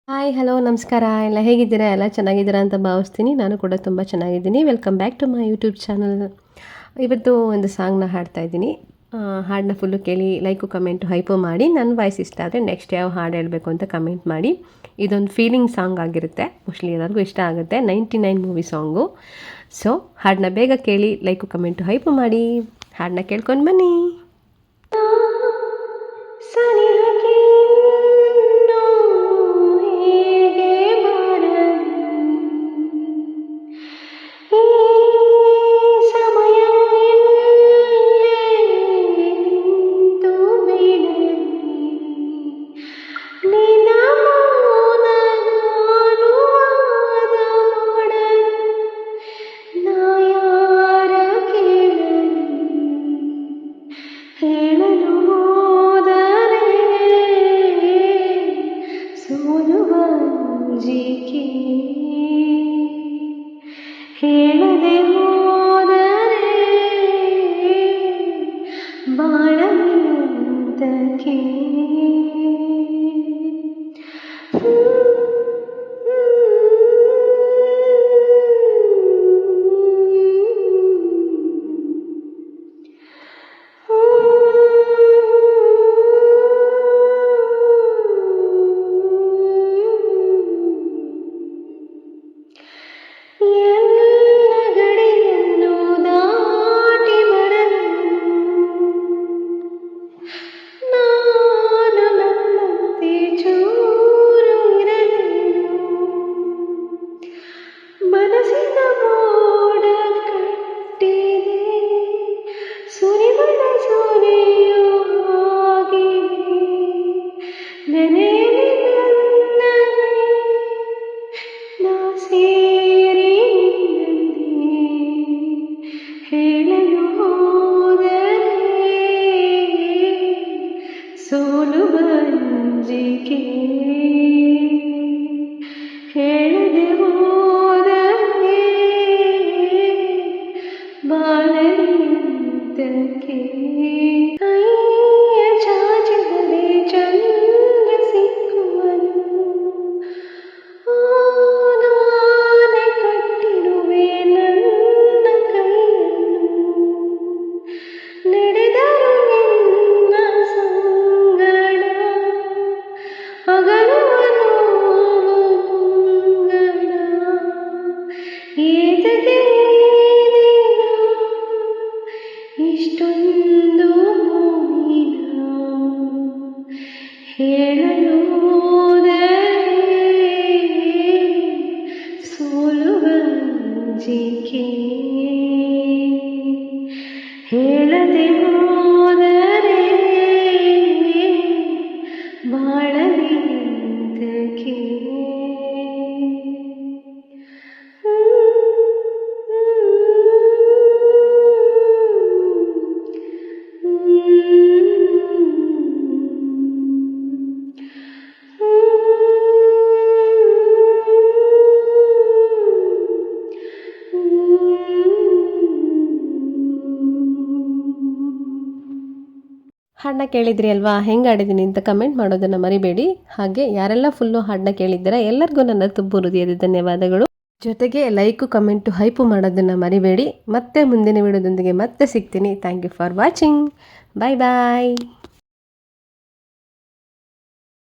Hi hello ನಮಸ್ಕಾರ ಎಲ್ಲ ಹೇಗಿದ್ದೀರಾ ಎಲ್ಲ ಚೆನ್ನಾಗಿದ್ದೀರಾ ಅಂತ ಭಾವಿಸ್ತೀನಿ. ನಾನು ಕೂಡ ತುಂಬ ಚೆನ್ನಾಗಿದ್ದೀನಿ. Welcome back to my YouTube channel. ಇವತ್ತು ಒಂದು ಸಾಂಗ್ನ ಹಾಡ್ತಾ ಇದ್ದೀನಿ. ಹಾಡನ್ನ ಫುಲ್ಲು ಕೇಳಿ ಲೈಕು ಕಮೆಂಟು ಹೈಪು ಮಾಡಿ. ನನ್ನ ವಾಯ್ಸ್ ಇಷ್ಟ ಆದರೆ ನೆಕ್ಸ್ಟ್ ಯಾವ ಹಾಡು ಹೇಳಬೇಕು ಅಂತ ಕಮೆಂಟ್ ಮಾಡಿ. ಇದೊಂದು ಫೀಲಿಂಗ್ ಸಾಂಗ್ ಆಗಿರುತ್ತೆ, ಮೋಸ್ಟ್ಲಿ ಎಲ್ಲರಿಗೂ ಇಷ್ಟ ಆಗುತ್ತೆ. 99 ಮೂವಿ ಸಾಂಗು. ಸೊ ಹಾಡನ್ನ ಬೇಗ ಕೇಳಿ ಲೈಕು ಕಮೆಂಟು ಹೈಪು ಮಾಡಿ. ಹಾಡನ್ನ ಕೇಳ್ಕೊಂಡು ಬನ್ನಿ. ಹೇಳದೆ ಹೋದರೆ ಬಾಳಂತಕ್ಕೆ ಹೇಳದೆ ಹೋದರೆ ಬಾಳಂತಕ್ಕೆ ಕೈಯ ಚಾಚಿದರೆ ಚಂದ್ರ ಸಿಕ್ಕುವನು. ನಾನೇ ಕಟ್ಟಿರುವೆ ನನ್ನ ಕೈಯನ್ನು, ನಡೆದರು ನಿನ್ನ ಸಂಗಡ ಅಗಲುವನು ಮುಂಗಡ. ಏತಕ್ಕೆ ಇಷ್ಟೊಂದು ನೋವಿನ ಹೇಳಲು ಹೋದರೆ ಸೋಲುವಂಜಿಕೆ. ಹೇಳದೆ ಹೋದರೆ ಬಾಳಲಿಂತಕ್ಕೆ. ಹಾಡನ್ನ ಕೇಳಿದ್ರಿ ಅಲ್ವಾ, ಹೆಂಗೆ ಆಡಿದ್ದೀನಿ ಅಂತ ಕಮೆಂಟ್ ಮಾಡೋದನ್ನು ಮರಿಬೇಡಿ. ಹಾಗೆ ಯಾರೆಲ್ಲ ಫುಲ್ಲು ಹಾಡನ್ನ ಕೇಳಿದ್ದೀರಾ ಎಲ್ಲರಿಗೂ ನನ್ನ ತುಂಬು ಹೃದಯದ ಧನ್ಯವಾದಗಳು. ಜೊತೆಗೆ ಲೈಕು ಕಮೆಂಟು ಹೈಪು ಮಾಡೋದನ್ನು ಮರಿಬೇಡಿ. ಮತ್ತೆ ಮುಂದಿನ ವಿಡಿಯೋದೊಂದಿಗೆ ಮತ್ತೆ ಸಿಗ್ತೀನಿ. Thank you for watching. Bye bye.